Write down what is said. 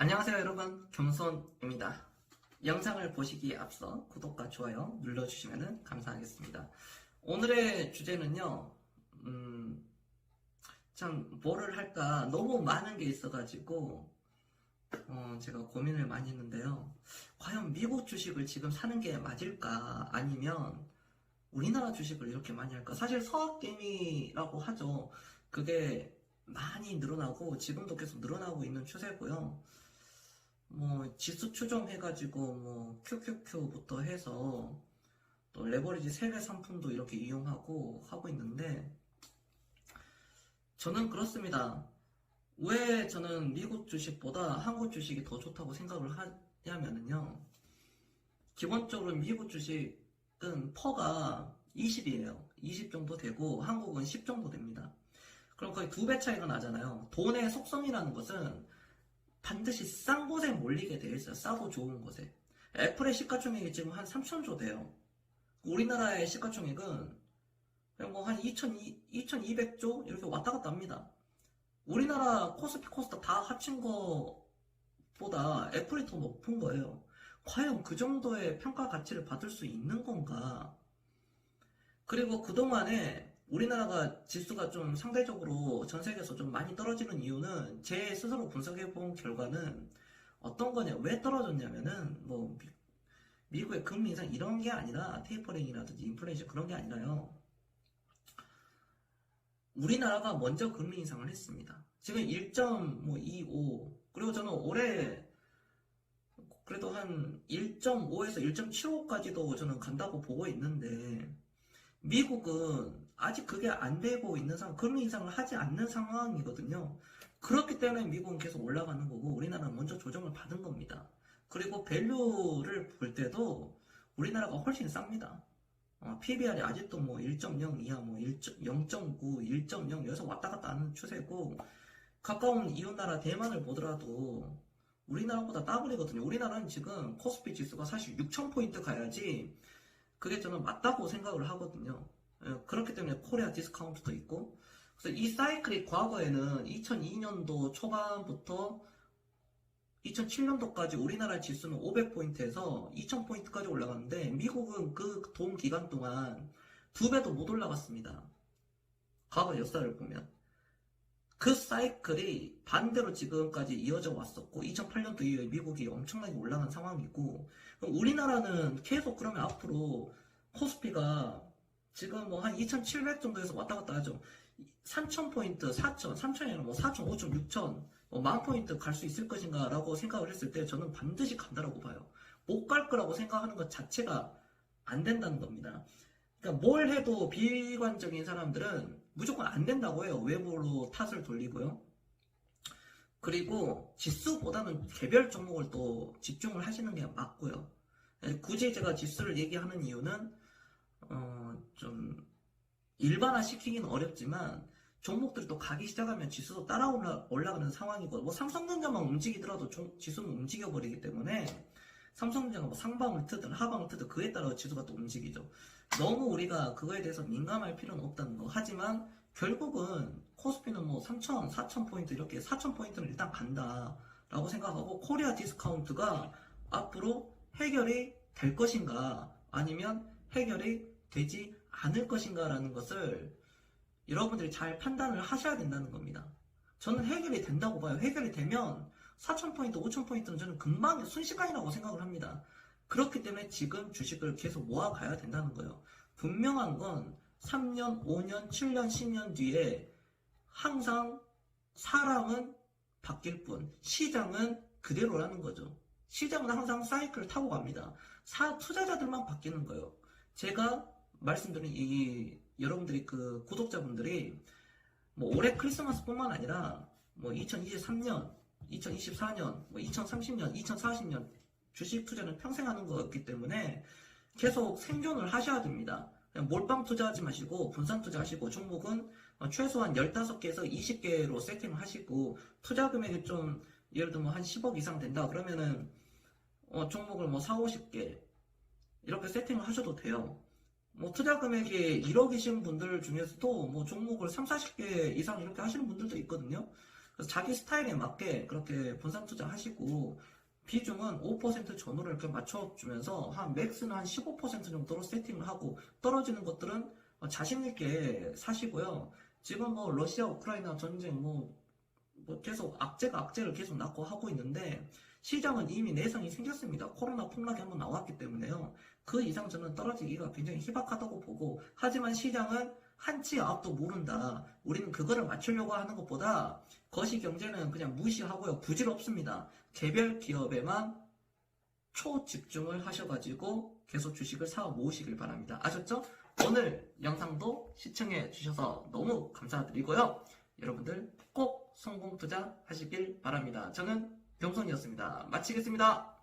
안녕하세요 여러분, 겸손입니다. 영상을 보시기에 앞서 구독과 좋아요 눌러주시면 감사하겠습니다. 오늘의 주제는요, 참 뭐를 할까 너무 많은 게 있어가지고 제가 고민을 많이 했는데요. 과연 미국 주식을 지금 사는 게 맞을까, 아니면 우리나라 주식을 이렇게 많이 할까? 사실 서학개미라고 하죠. 그게 많이 늘어나고 지금도 계속 늘어나고 있는 추세고요. 뭐 지수 추종해가지고 뭐 QQQ부터 해서 또 레버리지 세배 상품도 이렇게 이용하고 하고 있는데, 저는 그렇습니다. 왜 저는 미국 주식보다 한국 주식이 더 좋다고 생각을 하냐면요, 기본적으로 미국 주식은 퍼가 20이에요. 20 정도 되고 한국은 10 정도 됩니다. 그럼 거의 2배 차이가 나잖아요. 돈의 속성이라는 것은 반드시 싼 곳에 몰리게 되어 있어요. 싸고 좋은 곳에. 애플의 시가총액이 지금 한 3천조 돼요. 우리나라의 시가총액은 뭐 한 2,200조 이렇게 왔다 갔다 합니다. 우리나라 코스피 코스닥 다 합친 거보다 애플이 더 높은 거예요. 과연 그 정도의 평가 가치를 받을 수 있는 건가? 그리고 그동안에 우리나라가 지수가 좀 상대적으로 전 세계에서 좀 많이 떨어지는 이유는, 제 스스로 분석해 본 결과는 어떤 거냐, 왜 떨어졌냐면은 뭐 미국의 금리 인상 이런 게 아니라, 테이퍼링이라든지 인플레이션 그런 게 아니라요, 우리나라가 먼저 금리 인상을 했습니다. 지금 1.25, 그리고 저는 올해 그래도 한 1.5에서 1.75까지도 저는 간다고 보고 있는데, 미국은 아직 그게 안 되고 있는 상황, 금리 인상을 하지 않는 상황이거든요. 그렇기 때문에 미국은 계속 올라가는 거고, 우리나라는 먼저 조정을 받은 겁니다. 그리고 밸류를 볼 때도 우리나라가 훨씬 쌉니다. PBR이 아직도 뭐 1.0 이하, 뭐 0.9, 1.0 여기서 왔다 갔다 하는 추세고, 가까운 이웃나라 대만을 보더라도 우리나라보다 더블이거든요. 우리나라는 지금 코스피 지수가 사실 6,000포인트 가야지 그게 저는 맞다고 생각을 하거든요. 그렇기 때문에 코리아 디스카운트도 있고, 그래서 이 사이클이 과거에는 2002년도 초반부터 2007년도까지 우리나라 지수는 500포인트에서 2000포인트까지 올라갔는데, 미국은 그 동 기간 동안 2배도 못 올라갔습니다. 과거 역사를 보면. 그 사이클이 반대로 지금까지 이어져 왔었고, 2008년도 이후에 미국이 엄청나게 올라간 상황이고, 우리나라는 계속 그러면 앞으로 코스피가 지금 뭐 한 2700 정도에서 왔다 갔다 하죠. 3000포인트, 4000, 3000이 아니라 뭐 4000, 5000, 6000, 뭐 10,000포인트 갈 수 있을 것인가 라고 생각을 했을 때, 저는 반드시 간다라고 봐요. 못 갈 거라고 생각하는 것 자체가 안 된다는 겁니다. 그러니까 뭘 해도 비관적인 사람들은 무조건 안 된다고 해요. 외부로 탓을 돌리고요. 그리고 지수보다는 개별 종목을 또 집중을 하시는 게 맞고요. 굳이 제가 지수를 얘기하는 이유는 좀 일반화 시키기는 어렵지만, 종목들이 또 가기 시작하면 지수도 따라 올라가는 상황이고, 뭐 삼성전자만 움직이더라도 지수는 움직여버리기 때문에, 삼성전자가 뭐 상방을 트든 하방을 트든 그에 따라 지수가 또 움직이죠. 너무 우리가 그거에 대해서 민감할 필요는 없다는 거. 하지만 결국은 코스피는 뭐 3,000, 4,000포인트 이렇게 4,000포인트는 일단 간다라고 생각하고, 코리아 디스카운트가 앞으로 해결이 될 것인가, 아니면 해결이 되지 않을 것인가 라는 것을 여러분들이 잘 판단을 하셔야 된다는 겁니다. 저는 해결이 된다고 봐요. 해결이 되면 4,000포인트, 5,000포인트는 저는 금방 순식간이라고 생각을 합니다. 그렇기 때문에 지금 주식을 계속 모아가야 된다는 거예요. 분명한 건 3년, 5년, 7년, 10년 뒤에 항상 사람은 바뀔 뿐 시장은 그대로라는 거죠. 시장은 항상 사이클을 타고 갑니다. 투자자들만 바뀌는 거예요. 제가 말씀드린 여러분들이 그 구독자분들이 뭐 올해 크리스마스뿐만 아니라 뭐 2023년, 2024년, 뭐 2030년, 2040년 주식 투자는 평생 하는 거였기 때문에 계속 생존을 하셔야 됩니다. 그냥 몰빵 투자하지 마시고 분산 투자하시고, 종목은 최소한 15개에서 20개로 세팅을 하시고, 투자 금액이 좀 예를 들면 한 10억 이상 된다 그러면은 종목을 뭐 4, 50개 이렇게 세팅을 하셔도 돼요. 뭐 투자 금액이 1억이신 분들 중에서도 뭐 종목을 3, 40개 이상 이렇게 하시는 분들도 있거든요. 그래서 자기 스타일에 맞게 그렇게 분산 투자하시고 비중은 5% 전후를 이렇게 맞춰주면서 한 맥스는 한 15% 정도로 세팅을 하고 떨어지는 것들은 자신 있게 사시고요. 지금 뭐 러시아 우크라이나 전쟁 뭐 계속 악재를 계속 낳고 하고 있는데 시장은 이미 내성이 생겼습니다. 코로나 폭락이 한번 나왔기 때문에요. 그 이상 저는 떨어지기가 굉장히 희박하다고 보고, 하지만 시장은 한치 앞도 모른다. 우리는 그거를 맞추려고 하는 것보다 거시경제는 그냥 무시하고요. 부질없습니다. 개별 기업에만 초집중을 하셔가지고 계속 주식을 사 모으시길 바랍니다. 아셨죠? 오늘 영상도 시청해 주셔서 너무 감사드리고요. 여러분들 꼭 성공 투자 하시길 바랍니다. 저는 병선이었습니다. 마치겠습니다.